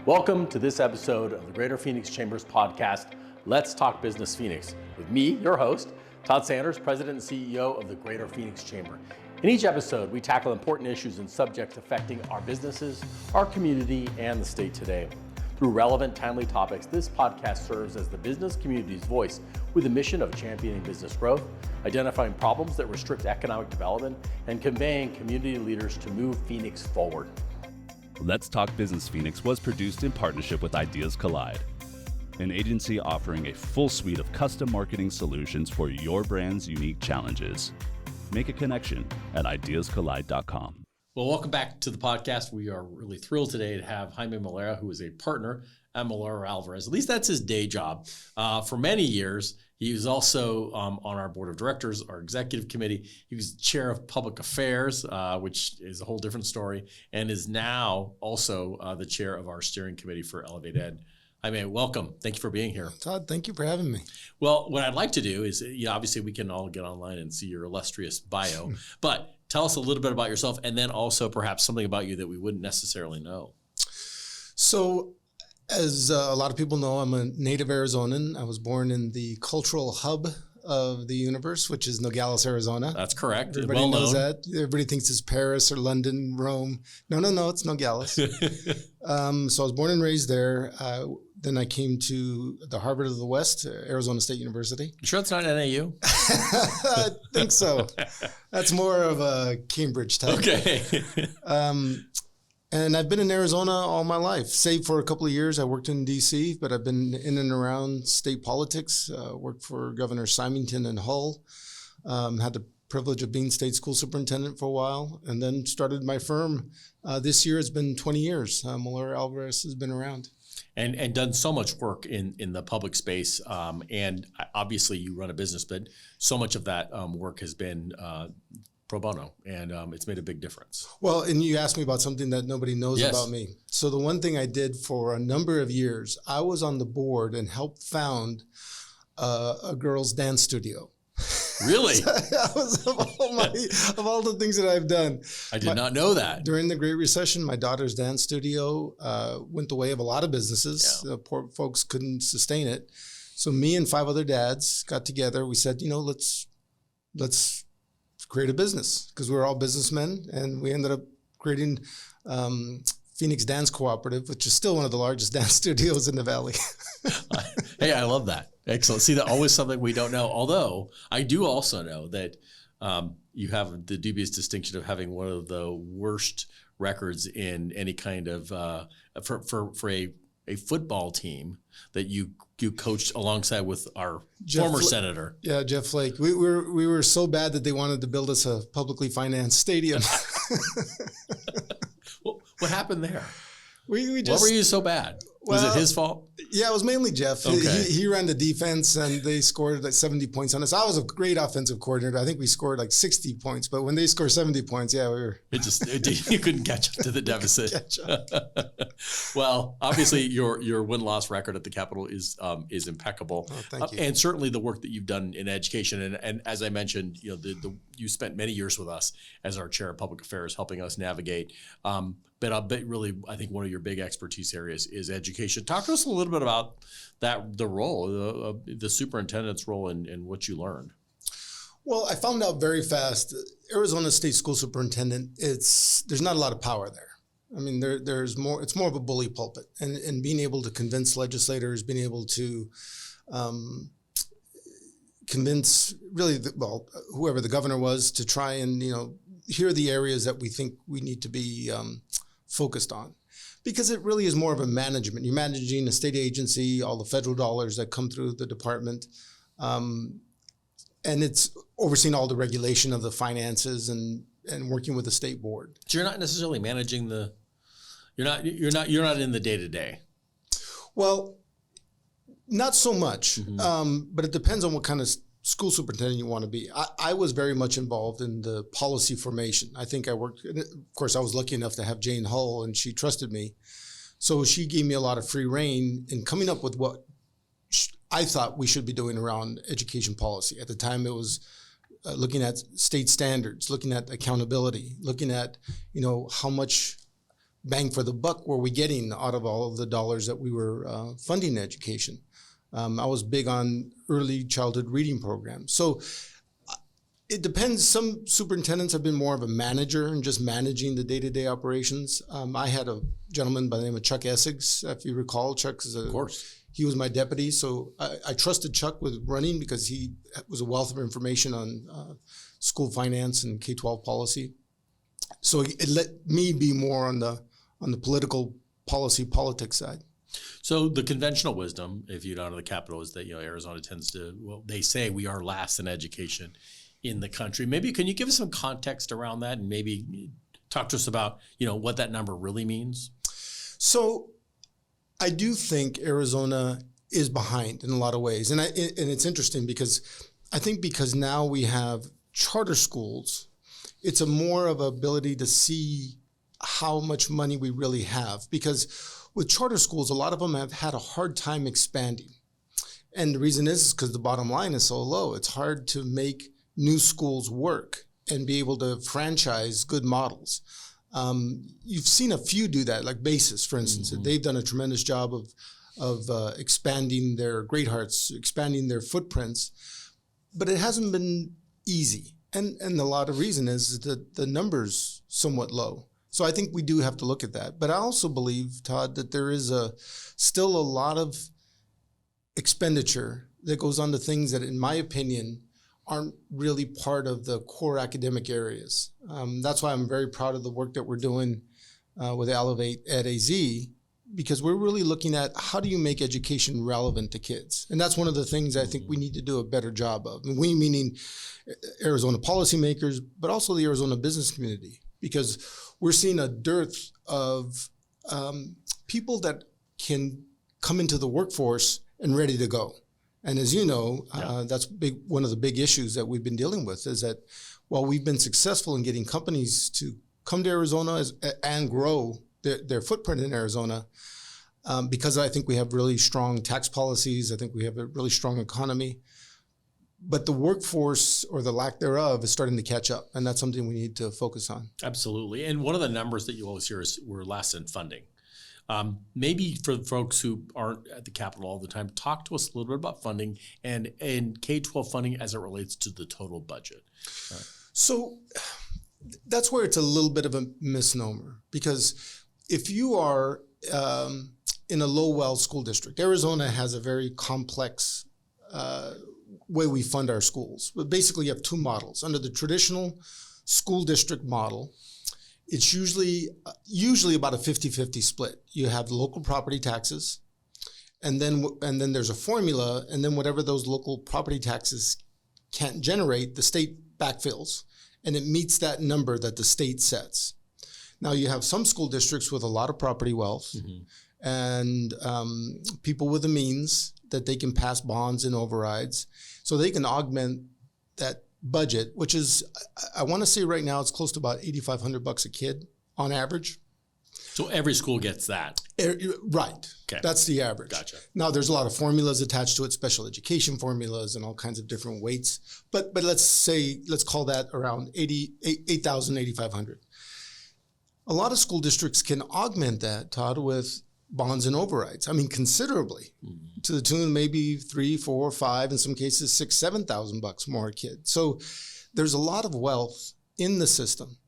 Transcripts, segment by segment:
Welcome to this episode of the Greater Phoenix Chamber's podcast, Let's Talk Business Phoenix, with me, your host, Todd Sanders, President and CEO of the Greater Phoenix Chamber. In each episode, we tackle important issues and subjects affecting our businesses, our community, and the state today. Through relevant, timely topics, this podcast serves as the business community's voice with the mission of championing business growth, identifying problems that restrict economic development, and conveying community leaders to move Phoenix forward. Let's Talk Business Phoenix was produced in partnership with Ideas Collide, an agency offering a full suite of custom marketing solutions for your brand's unique challenges. Make a connection at ideascollide.com. Well, welcome back to the podcast. We are really thrilled today to have Jaime Molera, who is a partner at Molera Alverez. At least that's his day job. For many years, he was also on our board of directors, our executive committee. He was chair of public affairs, which is a whole different story, and is now also the chair of our steering committee for Elevate Ed. Jaime, welcome. Thank you for being here. Todd, thank you for having me. Well, what I'd like to do is, obviously we can all get online and see your illustrious bio, but tell us a little bit about yourself, and then also perhaps something about you that we wouldn't necessarily know. So, as a lot of people know, I'm a native Arizonan. I was born in the cultural hub of the universe, which is Nogales, Arizona. That's correct. Everybody well knows known. that. Everybody thinks it's Paris or London, Rome. No, it's Nogales. So I was born and raised there. Then I came to the Harvard of the West, Arizona State University. You sure it's not NAU? I think so. That's more of a Cambridge type. Okay. And I've been in Arizona all my life, save for a couple of years. I worked in D.C., but I've been in and around state politics, worked for Governor Symington and Hull, had the privilege of being state school superintendent for a while, and then started my firm. This year it's been 20 years. Molera Alverez has been around. And done so much work in the public space. And obviously you run a business, but so much of that work has been pro bono, and it's made a big difference. Well, and you asked me about something that nobody knows about me. So the one thing I did for a number of years, I was on the board and helped found a girls' dance studio. Really? That was of all the things that I've done. I did not know that. During the Great Recession, my daughter's dance studio went the way of a lot of businesses. Yeah. Poor folks couldn't sustain it. So me and 5 other dads got together. We said, let's create a business, because we were all businessmen, and we ended up creating Phoenix Dance Cooperative, which is still one of the largest dance studios in the Valley. Hey, I love that. Excellent. See, that always something we don't know. Although I do also know that you have the dubious distinction of having one of the worst records in any kind of for a football team that you coached alongside with our former senator. Yeah, Jeff Flake. We were so bad that they wanted to build us a publicly financed stadium. Well, what happened there? We just, what were you so bad? Was it his fault? Yeah, it was mainly Jeff. Okay. He ran the defense, and they scored like 70 points on us. I was a great offensive coordinator. I think we scored like 60 points, but when they scored 70 points, yeah, we were. You couldn't catch up to the deficit. Well, obviously your win-loss record at the Capitol is impeccable. Oh, thank you. And certainly the work that you've done in education, and as I mentioned, you spent many years with us as our chair of public affairs, helping us navigate. But really, I think one of your big expertise areas is education. Talk to us a little bit about the role, the superintendent's role, and what you learned. Well, I found out very fast, Arizona State School Superintendent, there's not a lot of power there. I mean, there's more. It's more of a bully pulpit, and being able to convince legislators, being able to convince really, whoever the governor was, to try and hear the areas that we think we need to be focused on, because it really is more of a management. You're managing a state agency, all the federal dollars that come through the department, and it's overseeing all the regulation of the finances and working with the state board. So you're not necessarily managing you're not in the day-to-day. Well, not so much, but it depends on what kind of school superintendent you want to be. I was very much involved in the policy formation. I think I worked, of course, I was lucky enough to have Jane Hull, and she trusted me. So she gave me a lot of free rein in coming up with what I thought we should be doing around education policy. At the time, it was looking at state standards, looking at accountability, looking at, how much bang for the buck were we getting out of all of the dollars that we were funding education. I was big on early childhood reading programs. So it depends. Some superintendents have been more of a manager and just managing the day-to-day operations. I had a gentleman by the name of Chuck Essex, if you recall. Of course. He was my deputy, so I trusted Chuck with running because he was a wealth of information on school finance and K-12 policy. So it let me be more on the political politics side. So the conventional wisdom, if you don't know the Capitol, is that Arizona tends to, they say we are last in education in the country. Maybe can you give us some context around that and maybe talk to us about what that number really means? So I do think Arizona is behind in a lot of ways. And it's interesting because I think because now we have charter schools, it's a more of ability to see how much money we really have. Because with charter schools, a lot of them have had a hard time expanding. And the reason is because the bottom line is so low. It's hard to make new schools work and be able to franchise good models. You've seen a few do that, like Basis, for instance. Mm-hmm. They've done a tremendous job of expanding their Great Hearts, expanding their footprints, but it hasn't been easy. And a lot of reason is that the numbers somewhat low. So I think we do have to look at that. But I also believe, Todd, that there is still a lot of expenditure that goes on to things that, in my opinion, aren't really part of the core academic areas. That's why I'm very proud of the work that we're doing with Elevate at AZ, because we're really looking at how do you make education relevant to kids? And that's one of the things I think we need to do a better job of. And we meaning Arizona policymakers, but also the Arizona business community, because we're seeing a dearth of people that can come into the workforce and ready to go. And as you know, that's one of the big issues that we've been dealing with is that while we've been successful in getting companies to come to Arizona and grow their footprint in Arizona, because I think we have really strong tax policies, I think we have a really strong economy, but the workforce or the lack thereof is starting to catch up, and that's something we need to focus on. Absolutely. And one of the numbers that you always hear is we're less in funding. Maybe for folks who aren't at the Capitol all the time, talk to us a little bit about funding and K-12 funding as it relates to the total budget. So that's where it's a little bit of a misnomer, because if you are in a low-well school district, Arizona has a very complex way we fund our schools. But basically, you have two models. Under the traditional school district model, it's usually about a 50-50 split. You have local property taxes, and then there's a formula, and then whatever those local property taxes can't generate, the state backfills, and it meets that number that the state sets. Now you have some school districts with a lot of property wealth, mm-hmm. and people with the means that they can pass bonds and overrides, so they can augment that budget, which is, I want to say right now, it's close to about $8,500 a kid on average. So every school gets that? Right. Okay. That's the average. Gotcha. Now, there's a lot of formulas attached to it, special education formulas and all kinds of different weights. But let's call that around $8,000, $8,500. A lot of school districts can augment that, Todd, with bonds and overrides. I mean, considerably, mm-hmm. to the tune of maybe $3,000, $4,000, $5,000, in some cases $6,000, $7,000 more a kid. So there's a lot of wealth in the system.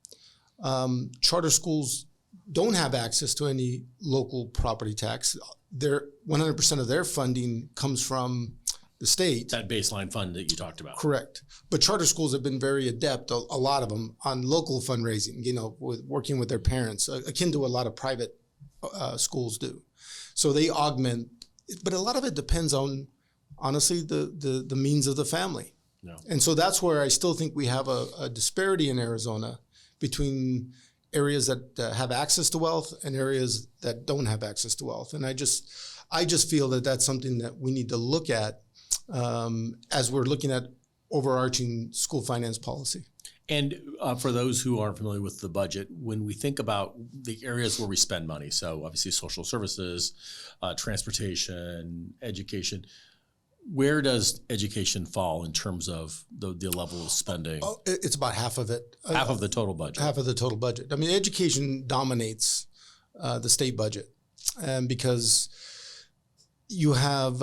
Charter schools don't have access to any local property tax. 100% of their funding comes from the state. That baseline fund that you talked about. Correct. But charter schools have been very adept, a lot of them, on local fundraising, with working with their parents, akin to a lot of private schools do. So they augment, but a lot of it depends on, honestly, the means of the family. No. And so that's where I still think we have a disparity in Arizona between areas that have access to wealth and areas that don't have access to wealth. And I just feel that that's something that we need to look at as we're looking at overarching school finance policy. And for those who aren't familiar with the budget, when we think about the areas where we spend money, so obviously social services, transportation, education, where does education fall in terms of the level of spending? Oh, it's about half of it. Half of the total budget. Half of the total budget. I mean, education dominates the state budget, and because you have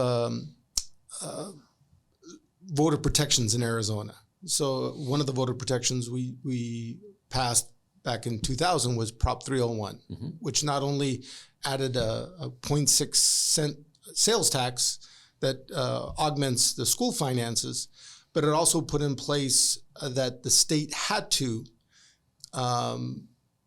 voter protections in Arizona. So one of the voter protections we passed back in 2000 was Prop 301, which not only added a 0.6 cent sales tax that augments the school finances, but it also put in place that the state had to,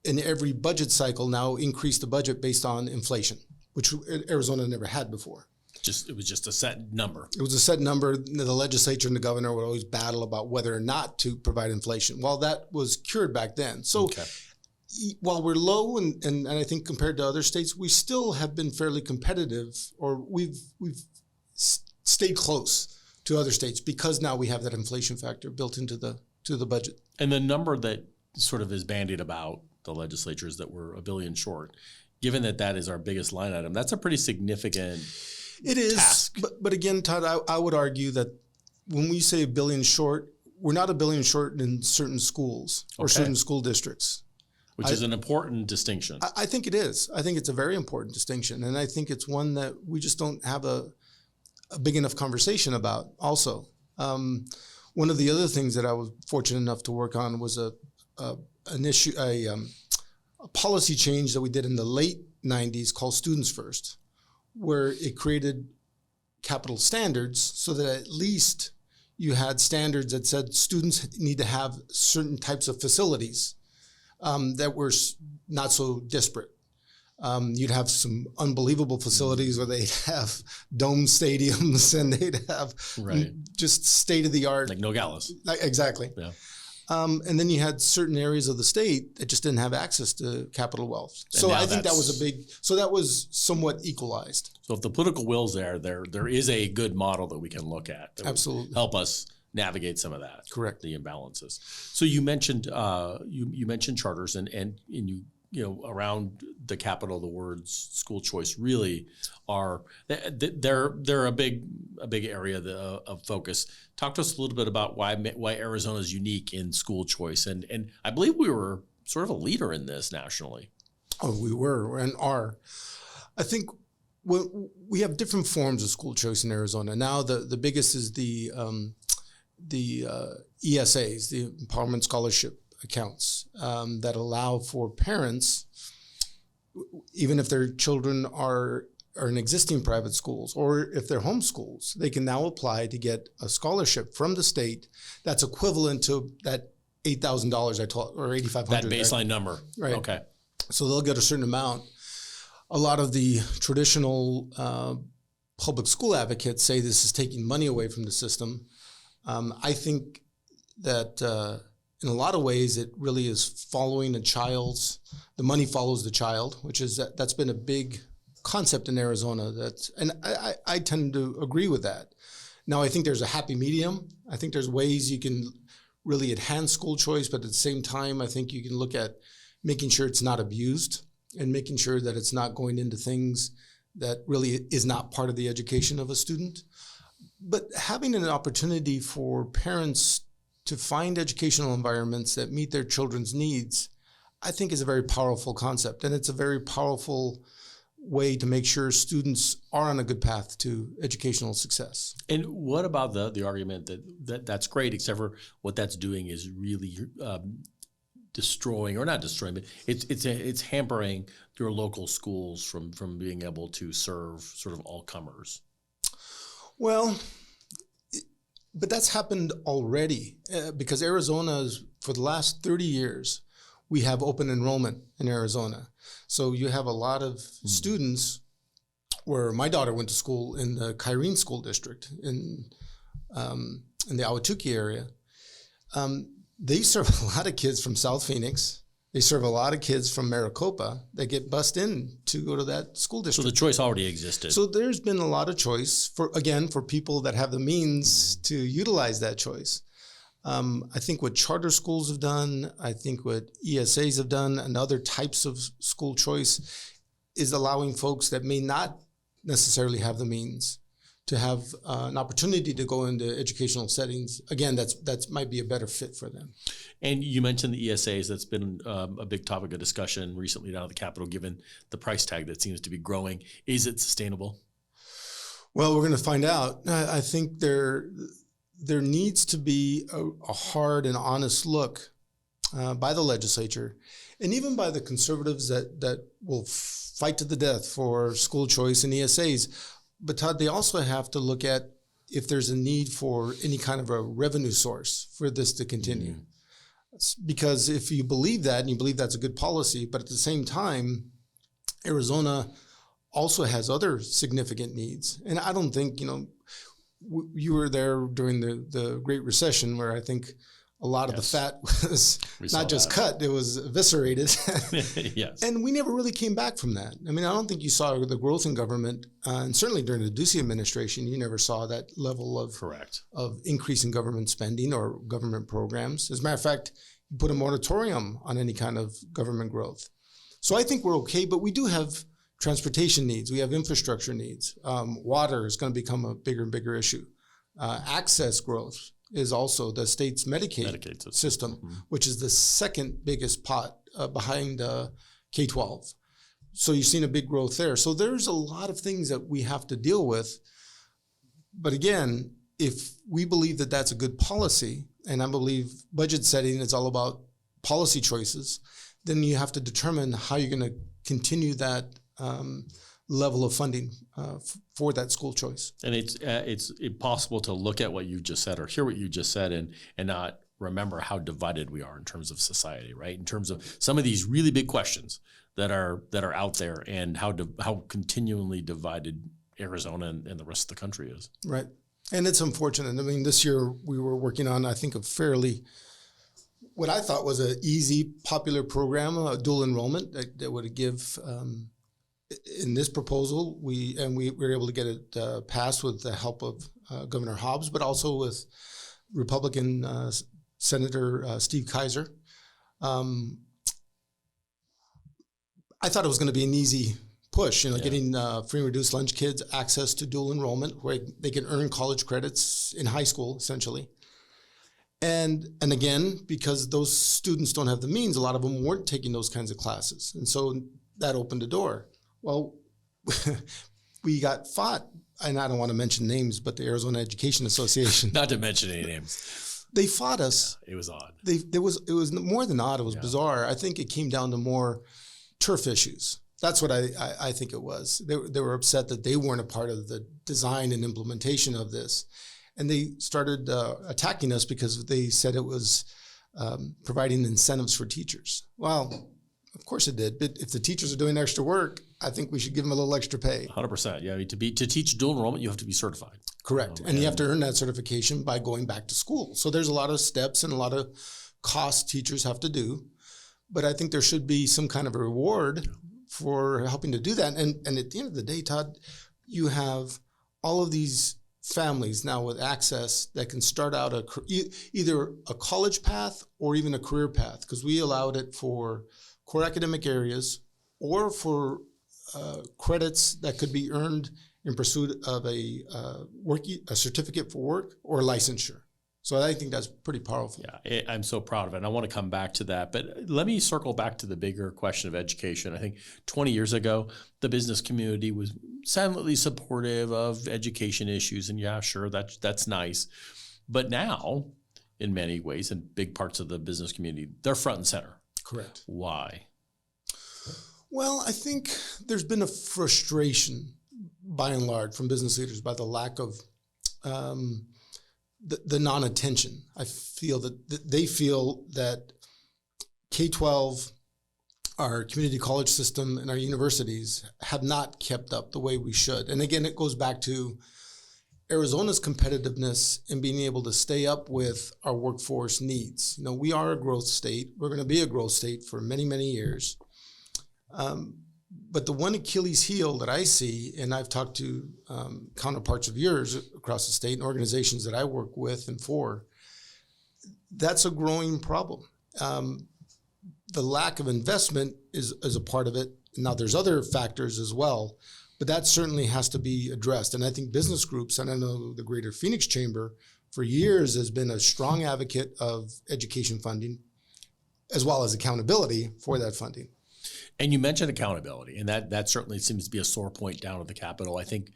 in every budget cycle now, increase the budget based on inflation, which Arizona never had before. It was just a set number. It was a set number. The legislature and the governor would always battle about whether or not to provide inflation. Well, that was cured back then. So while we're low, and I think compared to other states, we still have been fairly competitive, or we've stayed close to other states because now we have that inflation factor built into the budget. And the number that sort of is bandied about the legislature is that we're $1 billion short. Given that that is our biggest line item, that's a pretty significant task. But again, Todd, I would argue that when we say $1 billion short, we're not $1 billion short in certain schools or certain school districts. Which is an important distinction. I think it is. I think it's a very important distinction. And I think it's one that we just don't have a big enough conversation about also. One of the other things that I was fortunate enough to work on was a policy change that we did in the late 90s called Students First, where it created capital standards so that at least you had standards that said students need to have certain types of facilities that were not so disparate. You'd have some unbelievable facilities where they'd have dome stadiums and they'd have just state-of-the-art. Like Nogales. Exactly. Yeah. And then you had certain areas of the state that just didn't have access to capital wealth. So I think that was that was somewhat equalized. So if the political will's there is a good model that we can look at. That Absolutely. Would help us navigate some of that. Correct. The imbalances. So you mentioned you mentioned charters and you around the capital, the words school choice really are they're a big area of focus. Talk to us a little bit about why Arizona is unique in school choice, and I believe we were sort of a leader in this nationally. Oh, we were and are. I think we have different forms of school choice in Arizona. Now the biggest is the ESAs, the Empowerment Scholarship accounts, that allow for parents, even if their children are in existing private schools or if they're homeschools, they can now apply to get a scholarship from the state that's equivalent to that $8,000 I taught, or $8,500. That baseline number. Right. Okay. So they'll get a certain amount. A lot of the traditional public school advocates say this is taking money away from the system. I think that in a lot of ways, it really is following the money follows the child, which is that's been a big concept in Arizona. And I tend to agree with that. Now, I think there's a happy medium. I think there's ways you can really enhance school choice, but at the same time, I think you can look at making sure it's not abused and making sure that it's not going into things that really is not part of the education of a student. But having an opportunity for parents to find educational environments that meet their children's needs, I think is a very powerful concept. And it's a very powerful way to make sure students are on a good path to educational success. And what about the argument that's great, except for what that's doing is really destroying, or not destroying, but it's hampering your local schools from being able to serve sort of all comers? Well, but that's happened already because Arizona's, for the last 30 years, we have open enrollment in Arizona. So you have a lot of students where my daughter went to school in the Kyrene School District in the Ahwatukee area. They serve a lot of kids from South Phoenix. They serve a lot of kids from Maricopa that get bussed in to go to that school district. So the choice already existed. So there's been a lot of choice for people that have the means to utilize that choice. I think what charter schools have done, I think what ESAs have done, and other types of school choice is allowing folks that may not necessarily have the means to have an opportunity to go into educational settings, again, that's might be a better fit for them. And you mentioned the ESAs. That's been a big topic of discussion recently down at the Capitol, given the price tag that seems to be growing. Is it sustainable? Well, we're going to find out. I think there needs to be a hard and honest look by the legislature, and even by the conservatives that will fight to the death for school choice and ESAs. But Todd, they also have to look at if there's a need for any kind of a revenue source for this to continue. Mm-hmm. Because if you believe that, and you believe that's a good policy, but at the same time, Arizona also has other significant needs. And I don't think, you were there during the Great Recession, where I think a lot of the fat was not just cut, it was eviscerated. Yes. And we never really came back from that. I mean, I don't think you saw the growth in government, and certainly during the Ducey administration, you never saw that level of increase in government spending or government programs. As a matter of fact, you put a moratorium on any kind of government growth. So I think we're okay, but we do have transportation needs. We have infrastructure needs. Water is going to become a bigger and bigger issue. Access growth is also the state's Medicaid system, mm-hmm. which is the second biggest pot behind K-12. So you've seen a big growth there. So there's a lot of things that we have to deal with. But again, if we believe that that's a good policy, and I believe budget setting is all about policy choices, then you have to determine how you're going to continue that level of funding for that school choice. And it's impossible to look at what you just said or hear what you just said and not remember how divided we are in terms of society, right? In terms of some of these really big questions that are out there, and how continually divided Arizona and the rest of the country is. Right. And it's unfortunate. I mean, this year we were working on, I think, what I thought was an easy, popular program, a dual enrollment that would give. In this proposal, we were able to get it passed with the help of Governor Hobbs, but also with Republican Senator Steve Kaiser. I thought it was going to be an easy push, getting free and reduced lunch kids access to dual enrollment, where they can earn college credits in high school, essentially. And again, because those students don't have the means, a lot of them weren't taking those kinds of classes. And so that opened the door. Well, we got fought, and I don't want to mention names, but the Arizona Education Association. Not to mention any names. They fought us. Yeah, it was odd. It was more than odd. It was bizarre. I think it came down to more turf issues. That's what I think it was. They were upset that they weren't a part of the design and implementation of this. And they started attacking us because they said it was providing incentives for teachers. Well, of course it did. But if the teachers are doing extra work, I think we should give them a little extra pay. 100%. Yeah. I mean, to teach dual enrollment, you have to be certified. Correct. And you have to earn that certification by going back to school. So there's a lot of steps and a lot of costs teachers have to do. But I think there should be some kind of a reward for helping to do that. And at the end of the day, Todd, you have all of these families now with access that can start out either a college path or even a career path, because we allowed it for core academic areas or for credits that could be earned in pursuit of a certificate for work or licensure. So I think that's pretty powerful. Yeah, I'm so proud of it. And I want to come back to that. But let me circle back to the bigger question of education. I think 20 years ago, the business community was silently supportive of education issues. And yeah, sure, that's nice. But now, in many ways, in big parts of the business community, they're front and center. Correct. Why? Well, I think there's been a frustration, by and large, from business leaders by the lack of the non-attention. I feel that they feel that K-12, our community college system, and our universities have not kept up the way we should. And again, it goes back to Arizona's competitiveness in being able to stay up with our workforce needs. We are a growth state. We're going to be a growth state for many, many years. But the one Achilles heel that I see, and I've talked to counterparts of yours across the state and organizations that I work with and for, that's a growing problem. The lack of investment is a part of it. Now, there's other factors as well, But that certainly has to be addressed. And I think business groups, and I know the Greater Phoenix Chamber for years has been a strong advocate of education funding as well as accountability for that funding. And you mentioned accountability, and that certainly seems to be a sore point down at the Capitol. I think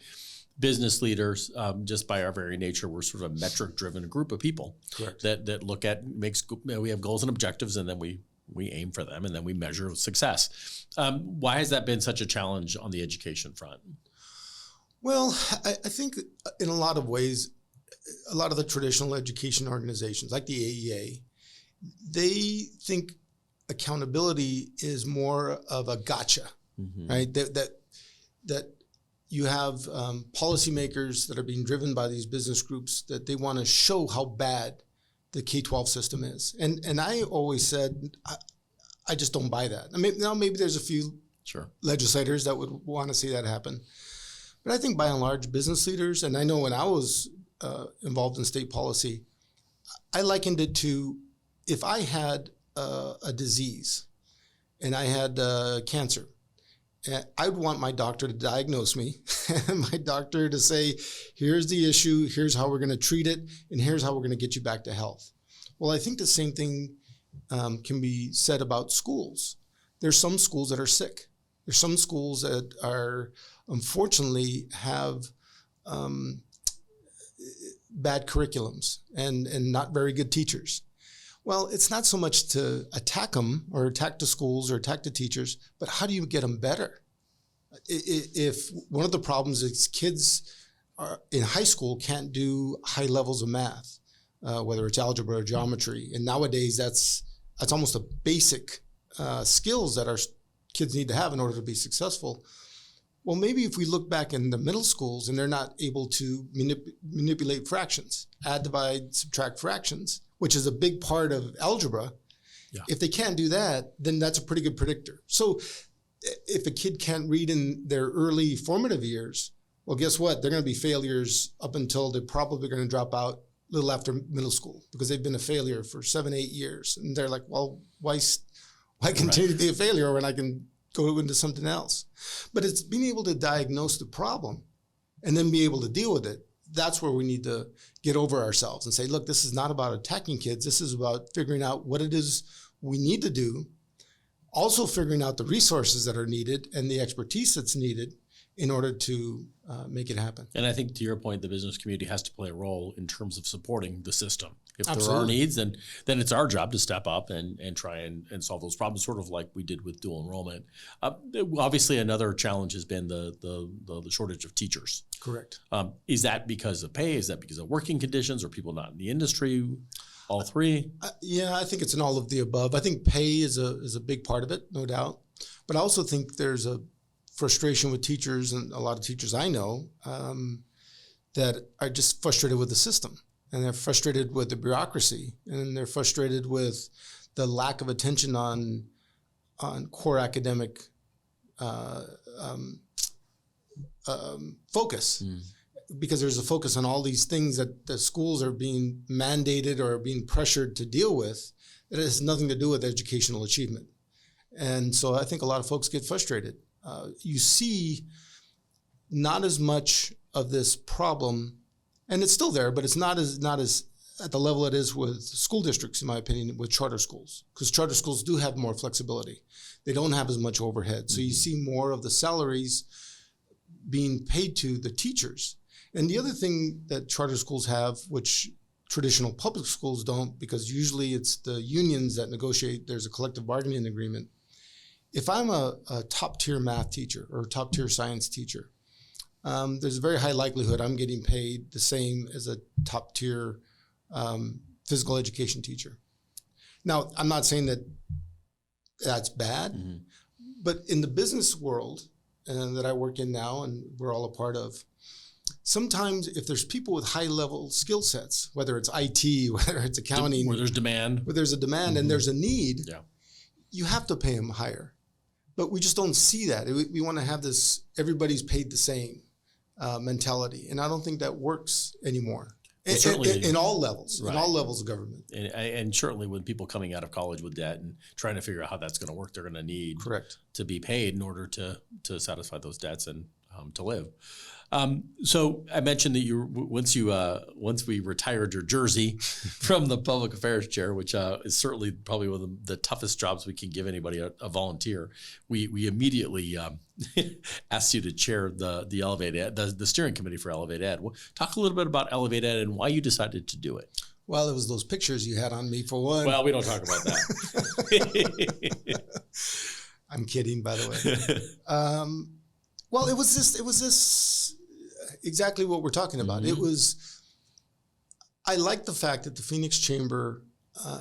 business leaders, just by our very nature, we're sort of a metric-driven group of people. Correct. That look at, we have goals and objectives, and then we aim for them, and then we measure success. Why has that been such a challenge on the education front? Well, I think in a lot of ways, a lot of the traditional education organizations like the AEA, they think accountability is more of a gotcha, right? That you have policymakers that are being driven by these business groups that they want to show how bad the K-12 system is. And I always said, I just don't buy that. I mean, now maybe there's a few legislators that would want to see that happen. But I think by and large, business leaders, and I know when I was involved in state policy, I likened it to if I had a disease and I had cancer, I'd want my doctor to diagnose me and my doctor to say, here's the issue, here's how we're going to treat it, and here's how we're going to get you back to health. Well, I think the same thing can be said about schools. There's some schools that are sick. There's some schools that are, unfortunately, have bad curriculums and not very good teachers. Well, it's not so much to attack them or attack the schools or attack the teachers, but how do you get them better? If one of the problems is kids in high school can't do high levels of math, whether it's algebra or geometry, and nowadays that's almost a basic skills that our kids need to have in order to be successful. Well, maybe if we look back in the middle schools and they're not able to manipulate fractions, add, divide, subtract fractions, which is a big part of algebra. Yeah. If they can't do that, then that's a pretty good predictor. So if a kid can't read in their early formative years, well, guess what? They're going to be failures up until they're probably going to drop out a little after middle school because they've been a failure for 7-8 years. And they're like, well, why continue to be a failure when I can go into something else? But it's being able to diagnose the problem and then be able to deal with it. That's where we need to get over ourselves and say, look, this is not about attacking kids. This is about figuring out what it is we need to do. Also figuring out the resources that are needed and the expertise that's needed in order to make it happen. And I think to your point, the business community has to play a role in terms of supporting the system. If Absolutely. There are needs, then it's our job to step up and try and solve those problems, sort of like we did with dual enrollment. Obviously, another challenge has been the shortage of teachers. Correct. Is that because of pay? Is that because of working conditions or people not in the industry? All three? Yeah, I think it's an all of the above. I think pay is a big part of it, no doubt. But I also think there's a frustration with teachers, and a lot of teachers I know that are just frustrated with the system, and they're frustrated with the bureaucracy, and they're frustrated with the lack of attention on core academic focus. Because there's a focus on all these things that the schools are being mandated or being pressured to deal with that has nothing to do with educational achievement. And so I think a lot of folks get frustrated. You see not as much of this problem, and it's still there, but it's not as at the level it is with school districts, in my opinion, with charter schools, because charter schools do have more flexibility. They don't have as much overhead. So you see more of the salaries being paid to the teachers. And the other thing that charter schools have, which traditional public schools don't, because usually it's the unions that negotiate, there's a collective bargaining agreement. If I'm a top-tier math teacher or a top-tier science teacher, there's a very high likelihood I'm getting paid the same as a top-tier physical education teacher. Now, I'm not saying that that's bad, but in the business world that I work in now and we're all a part of, sometimes if there's people with high-level skill sets, whether it's IT, whether it's accounting, where there's demand, and there's a need, you have to pay them higher. But we just don't see that. We want to have this everybody's paid the same mentality, and I don't think that works anymore. In all levels, in all levels of government. And certainly when people coming out of college with debt and trying to figure out how that's going to work, they're going to need to be paid in order to satisfy those debts. And to live. So I mentioned that once we retired your jersey from the public affairs chair, which is certainly probably one of the toughest jobs we can give anybody, a volunteer. We immediately asked you to chair the Elevate Ed, the steering committee for Elevate Ed. Talk a little bit about Elevate Ed and why you decided to do it. Well, it was those pictures you had on me for one. Well, we don't talk about that. I'm kidding, by the way. Well, it was this exactly what we're talking about. I like the fact that the Phoenix Chamber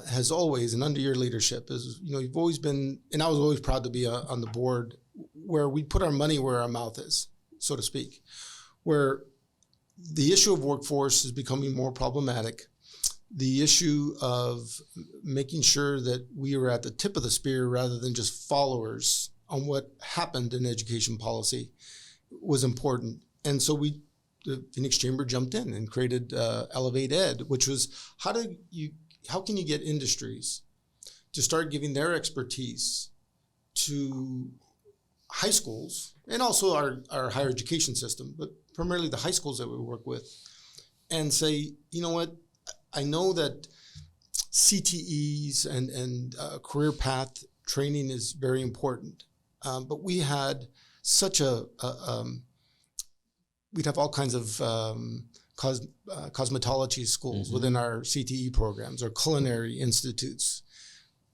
has always, and under your leadership, you've always been, and I was always proud to be on the board where we put our money where our mouth is, so to speak, where the issue of workforce is becoming more problematic. The issue of making sure that we were at the tip of the spear rather than just followers on what happened in education policy was important. And so the Phoenix Chamber jumped in and created Elevate Ed, which was how can you get industries to start giving their expertise to high schools and also our higher education system, but primarily the high schools that we work with, and say, you know what, I know that CTEs and career path training is very important, but we had such we'd have all kinds of cosmetology schools within our CTE programs or culinary institutes.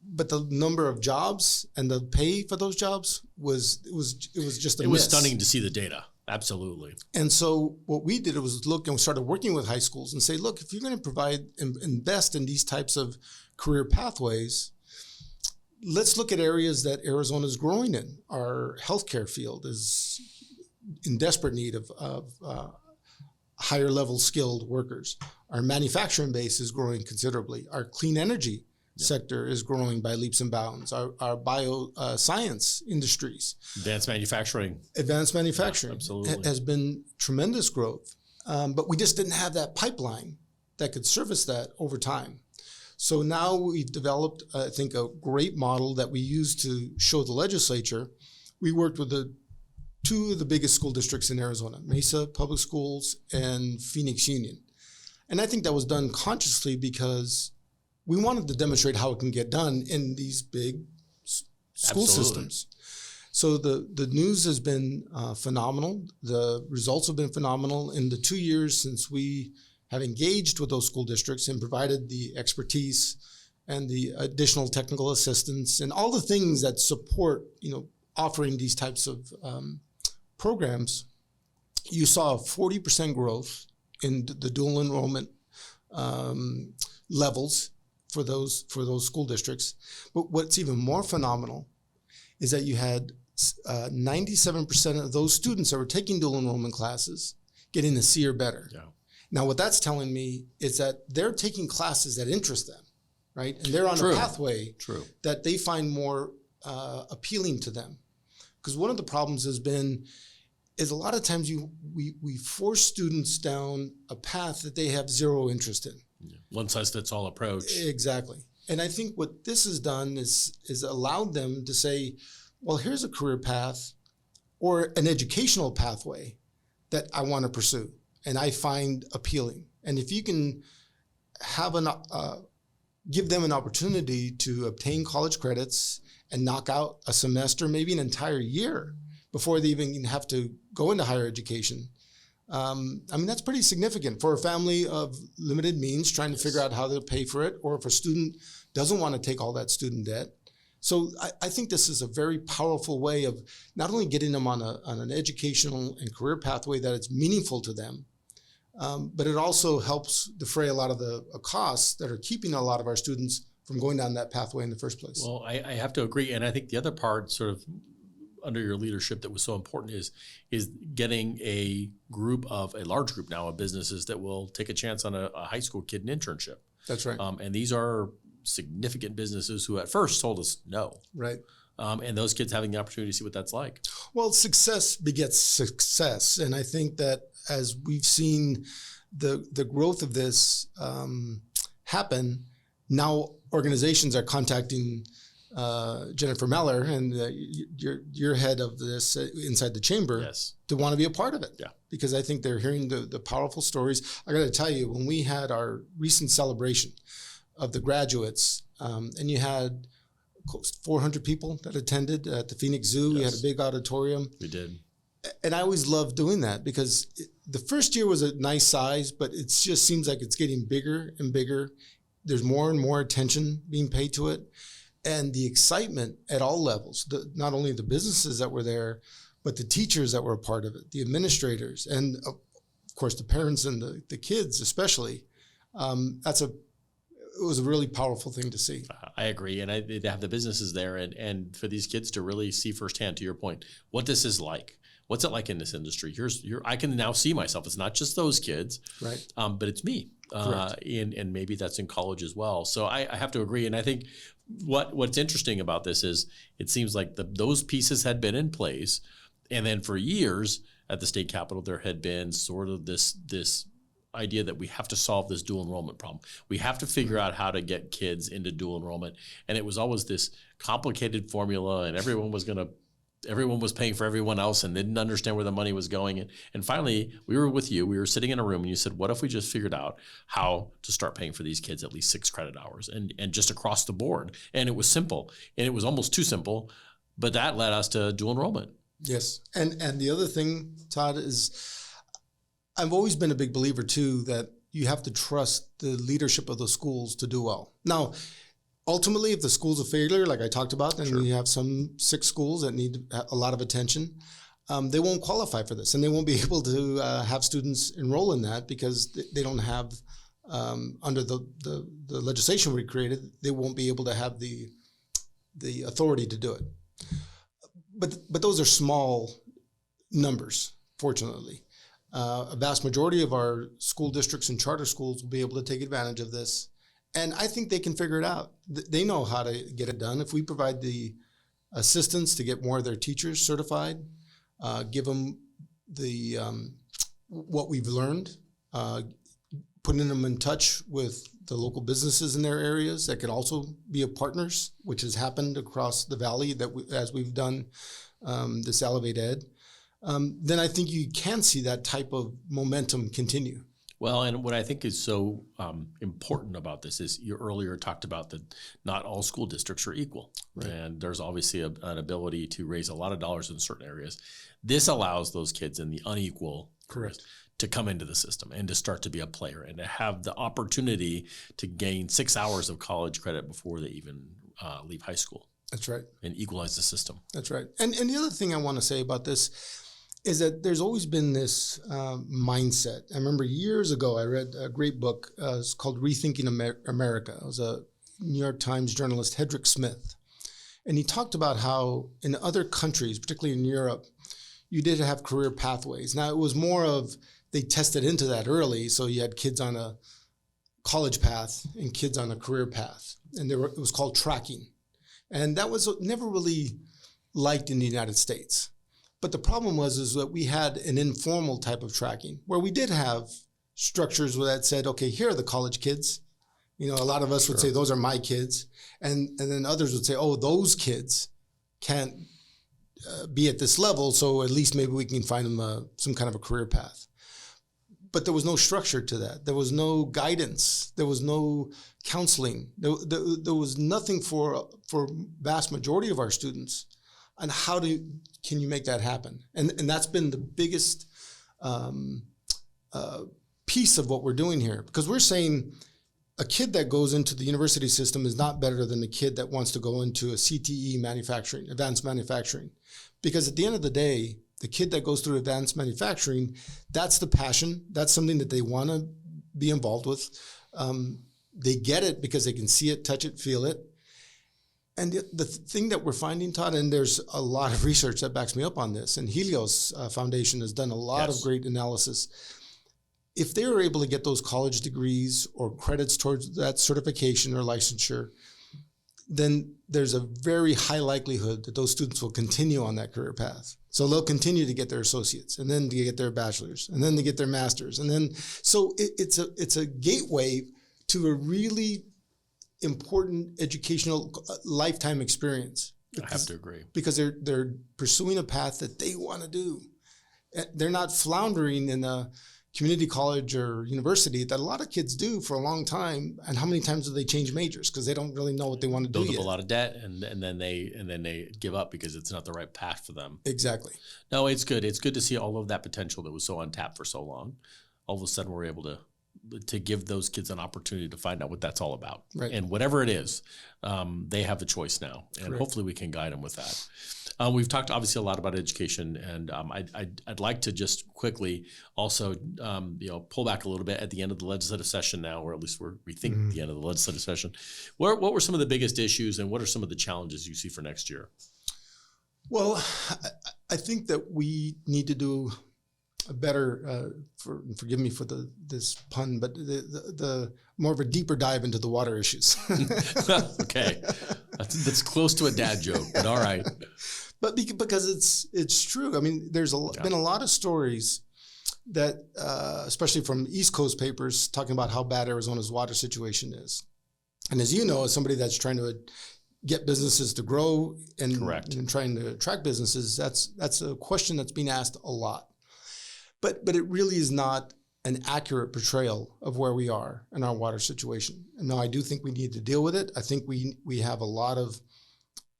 But the number of jobs and the pay for those jobs was just a miss. It was stunning to see the data. Absolutely. And so what we did was look and we started working with high schools and say, look, if you're going to provide and invest in these types of career pathways, let's look at areas that Arizona is growing in. Our healthcare field is in desperate need of higher level skilled workers. Our manufacturing base is growing considerably. Our clean energy sector is growing by leaps and bounds. Our bioscience industries. Advanced manufacturing absolutely has been tremendous growth. But we just didn't have that pipeline that could service that over time. So now we've developed, I think, a great model that we use to show the legislature. We worked with two of the biggest school districts in Arizona, Mesa Public Schools and Phoenix Union. And I think that was done consciously because we wanted to demonstrate how it can get done in these big school systems. So the news has been phenomenal. The results have been phenomenal. In the 2 years since we have engaged with those school districts and provided the expertise and the additional technical assistance and all the things that support, offering these types of programs, you saw a 40% growth in the dual enrollment levels for those school districts. But what's even more phenomenal is that you had 97% of those students that were taking dual enrollment classes getting a C or better. Yeah. Now, what that's telling me is that they're taking classes that interest them, right? And they're on a pathway that they find more appealing to them. Because one of the problems is a lot of times we force students down a path that they have zero interest in. Yeah. One size fits all approach. Exactly. And I think what this has done is allowed them to say, well, here's a career path or an educational pathway that I want to pursue and I find appealing. And if you can have give them an opportunity to obtain college credits and knock out a semester, maybe an entire year before they even have to go into higher education. That's pretty significant for a family of limited means trying to figure out how to pay for it, or if a student doesn't want to take all that student debt. So I think this is a very powerful way of not only getting them on an educational and career pathway that is meaningful to them, but it also helps defray a lot of the costs that are keeping a lot of our students from going down that pathway in the first place. Well, I have to agree. And I think the other part sort of under your leadership that was so important is getting a large group now of businesses that will take a chance on a high school kid in internship. That's right. And these are significant businesses who at first told us no. Right. And those kids having the opportunity to see what that's like. Well, success begets success. And I think that as we've seen the growth of this happen, now organizations are contacting Jennifer Meller, and you're head of this inside the chamber, Yes. to want to be a part of it. Yeah. Because I think they're hearing the powerful stories. I got to tell you, when we had our recent celebration of the graduates, and you had close to 400 people that attended at the Phoenix Zoo. Yes. We had a big auditorium. We did. And I always loved doing that because the first year was a nice size, but it just seems like it's getting bigger and bigger. There's more and more attention being paid to it. And the excitement at all levels, not only the businesses that were there, but the teachers that were a part of it, the administrators, and of course the parents and the kids especially. It was a really powerful thing to see. I agree. And they have the businesses there and for these kids to really see firsthand, to your point, what this is like. What's it like in this industry? I can now see myself. It's not just those kids, right? But it's me. And maybe that's in college as well. So I have to agree. And I think what's interesting about this is it seems like those pieces had been in place. And then for years at the state capitol, there had been sort of this idea that we have to solve this dual enrollment problem. We have to figure out how to get kids into dual enrollment. And it was always this complicated formula, and everyone was paying for everyone else and didn't understand where the money was going. And finally, we were with you. We were sitting in a room and you said, what if we just figured out how to start paying for these kids at least 6 credit hours and just across the board? And it was simple. And it was almost too simple, but that led us to dual enrollment. Yes. And the other thing, Todd, is I've always been a big believer too that you have to trust the leadership of the schools to do well. Now, ultimately, if the school's a failure, like I talked about, then we have some 6 schools that need a lot of attention. They won't qualify for this, and they won't be able to have students enroll in that because they don't have, under the legislation we created, they won't be able to have the authority to do it. But those are small numbers, fortunately. A vast majority of our school districts and charter schools will be able to take advantage of this. And I think they can figure it out. They know how to get it done. If we provide the assistance to get more of their teachers certified, give them the what we've learned, putting them in touch with the local businesses in their areas that can also be a partners, which has happened across the valley as we've done this Elevate Ed, then I think you can see that type of momentum continue. Well, and what I think is so important about this is you earlier talked about that not all school districts are equal. Right. And there's obviously an ability to raise a lot of dollars in certain areas. This allows those kids in the unequal to come into the system and to start to be a player and to have the opportunity to gain 6 hours of college credit before they even leave high school. That's right. And equalize the system. That's right. And the other thing I want to say about this is that there's always been this mindset. I remember years ago, I read a great book. It's called Rethinking America. It was a New York Times journalist, Hedrick Smith. And he talked about how in other countries, particularly in Europe, you did have career pathways. Now, it was more of they tested into that early. So you had kids on a college path and kids on a career path. And it was called tracking. And that was never really liked in the United States. But the problem is that we had an informal type of tracking where we did have structures that said, okay, here are the college kids. You know, a lot of us would say, those are my kids. And then others would say, oh, those kids can't be at this level. So at least maybe we can find them some kind of a career path. But there was no structure to that. There was no guidance. There was no counseling. There was nothing for vast majority of our students on how can you make that happen? And that's been the biggest piece of what we're doing here, because we're saying a kid that goes into the university system is not better than a kid that wants to go into a CTE manufacturing, advanced manufacturing. Because at the end of the day, the kid that goes through advanced manufacturing, that's the passion. That's something that they want to be involved with. They get it because they can see it, touch it, feel it. And the thing that we're finding, Todd, and there's a lot of research that backs me up on this, and Helios Foundation has done a lot of great analysis. If they are able to get those college degrees or credits towards that certification or licensure, then there's a very high likelihood that those students will continue on that career path. So they'll continue to get their associates, and then to get their bachelor's, and then to get their master's. And then, so it's a gateway to a really important educational lifetime experience. I have to agree. Because they're pursuing a path that they want to do. They're not floundering in a community college or university that a lot of kids do for a long time. And how many times do they change majors because they don't really know what they want to do Build yet? up a lot of debt, and then they give up because it's not the right path for them. Exactly. No, it's good. It's good to see all of that potential that was so untapped for so long. All of a sudden, we're able to give those kids an opportunity to find out what that's all about. Right. And whatever it is, they have a choice now, and Correct. hopefully we can guide them with that. We've talked obviously a lot about education, and I'd like to just quickly also pull back a little bit at the end of the legislative session now, or at least we think the end of the legislative session. What were some of the biggest issues, and what are some of the challenges you see for next year? Well, I think that we need to do a better, forgive me for this pun, but the more of a deeper dive into the water issues. Okay, that's close to a dad joke, but all right. But because it's true. I mean, there's been a lot of stories that, especially from East Coast papers, talking about how bad Arizona's water situation is. And as you know, as somebody that's trying to get businesses to grow and trying to attract businesses, that's a question that's being asked a lot. But it really is not an accurate portrayal of where we are in our water situation. And now I do think we need to deal with it. I think we have a lot of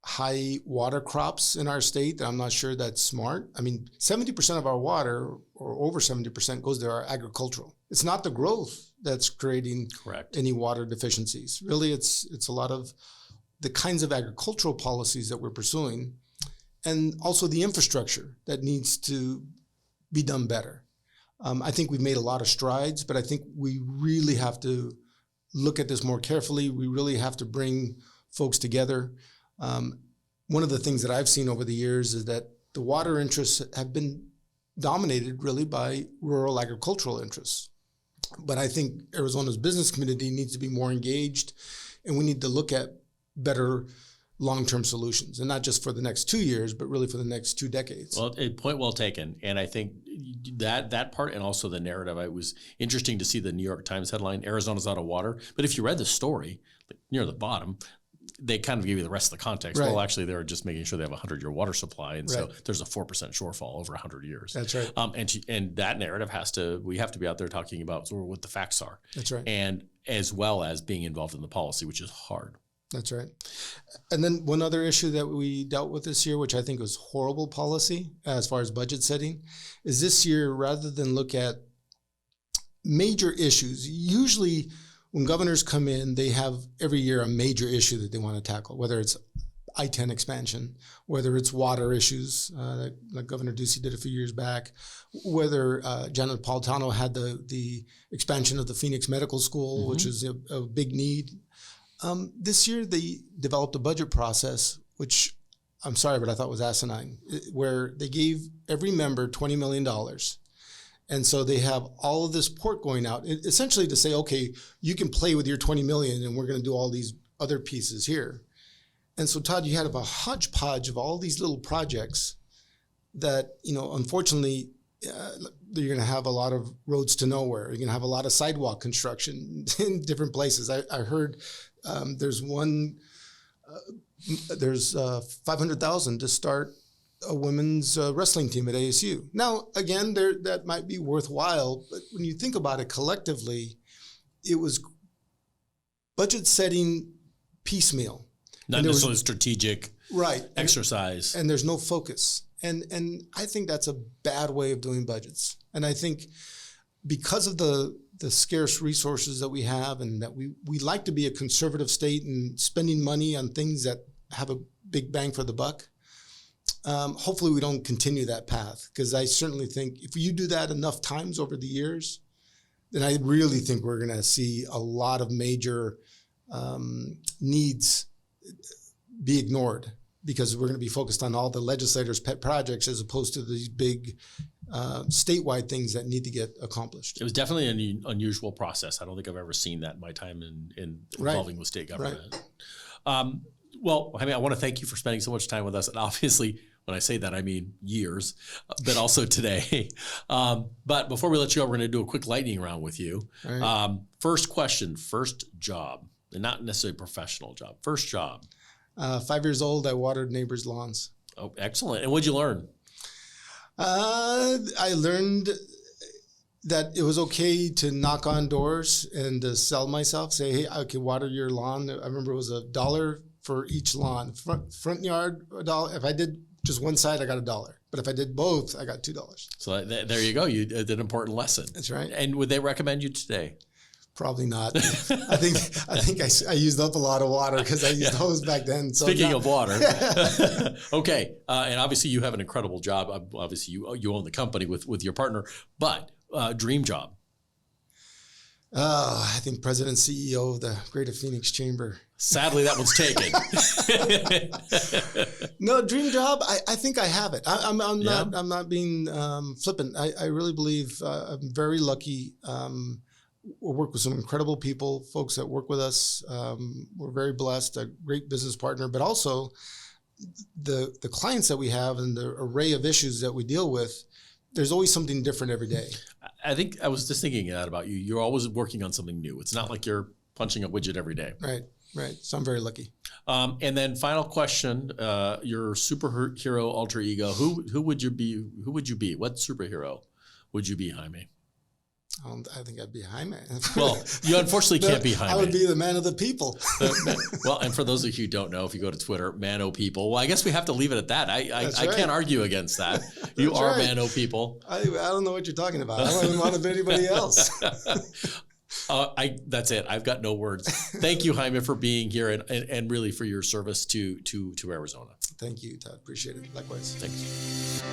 high water crops in our state that I'm not sure that's smart. I mean, 70% of our water, or over 70%, goes to our agricultural. It's not the growth that's creating any water deficiencies. Really, it's a lot of the kinds of agricultural policies that we're pursuing, and also the infrastructure that needs to be done better. I think we've made a lot of strides, but I think we really have to look at this more carefully. We really have to bring folks together. One of the things that I've seen over the years is that the water interests have been dominated really by rural agricultural interests. But I think Arizona's business community needs to be more engaged, and we need to look at better long-term solutions, and not just for the next 2 years, but really for the next 2 decades. Well, a point well taken. And I think that part, and also the narrative, it was interesting to see the New York Times headline, Arizona's out of water. But if you read the story, near the bottom, they kind of give you the rest of the context. Right. Well, actually, they're just making sure they have a 100-year water supply. And so there's a 4% shortfall over 100 years. That's right. And that narrative we have to be out there talking about sort of what the facts are. That's right. And as well as being involved in the policy, which is hard. That's right. And then one other issue that we dealt with this year, which I think was horrible policy as far as budget setting, is this year, rather than look at major issues, usually when governors come in, they have every year a major issue that they want to tackle, whether it's I-10 expansion, whether it's water issues, like Governor Ducey did a few years back, whether Janet Napolitano had the expansion of the Phoenix Medical School, which is a big need. This year, they developed a budget process, which I'm sorry, but I thought was asinine, where they gave every member $20 million. And so they have all of this port going out, essentially to say, okay, you can play with your $20 million and we're going to do all these other pieces here. And so, Todd, you had a hodgepodge of all these little projects that, unfortunately, you're going to have a lot of roads to nowhere. You're going to have a lot of sidewalk construction in different places. I heard there's $500,000 to start a women's wrestling team at ASU. Now, again, that might be worthwhile, but when you think about it collectively, it was budget setting piecemeal. Not necessarily strategic exercise. And there's no focus. And I think that's a bad way of doing budgets. And I think because of the scarce resources that we have, and that we like to be a conservative state and spending money on things that have a big bang for the buck, hopefully we don't continue that path. Because I certainly think if you do that enough times over the years, then I really think we're going to see a lot of major needs be ignored, because we're going to be focused on all the legislators' pet projects as opposed to these big statewide things that need to get accomplished. It was definitely an unusual process. I don't think I've ever seen that in my time in involving with state government. Right. Well, I want to thank you for spending so much time with us. And obviously, when I say that, I mean years, but also today. But before we let you go, we're going to do a quick lightning round with you. Right. First question, first job. And not necessarily a professional job. First job. 5 years old, I watered neighbors' lawns. Oh, excellent. And what'd you learn? I learned that it was okay to knock on doors and to sell myself. Say, hey, I can water your lawn. I remember it was $1 for each lawn. Front yard, $1. If I did just one side, I got $1. But if I did both, I got $2. So there you go. You did an important lesson. That's right. And would they recommend you today? Probably not. I think I used up a lot of water because I used hose back then. So Speaking of water, okay, and obviously you have an incredible job. Obviously you own the company with your partner, but dream job. I think President CEO of the Greater Phoenix Chamber. Sadly, that one's taken. No, dream job. I think I have it. I'm not being flippant. I really believe I'm very lucky. We work with some incredible people, folks that work with us. We're very blessed, a great business partner, but also the clients that we have and the array of issues that we deal with. There's always something different every day. I think I was just thinking that about you. You're always working on something new. It's not like you're punching a widget every day. Right. So I'm very lucky. And then final question, your superhero alter ego, who would you be? Who would you be? What superhero would you be, Jaime? I think I'd be Jaime. Well, you unfortunately can't be Jaime. I would be the man of the people. Well, and for those of you who don't know, if you go to Twitter, man-o people. Well, I guess we have to leave it at that. I can't argue against that. You are right. Man-o people. I don't know what you're talking about. I don't even want to be anybody else. That's it. I've got no words. Thank you, Jaime, for being here and really for your service to Arizona. Thank you, Todd. Appreciate it. Likewise. Thanks.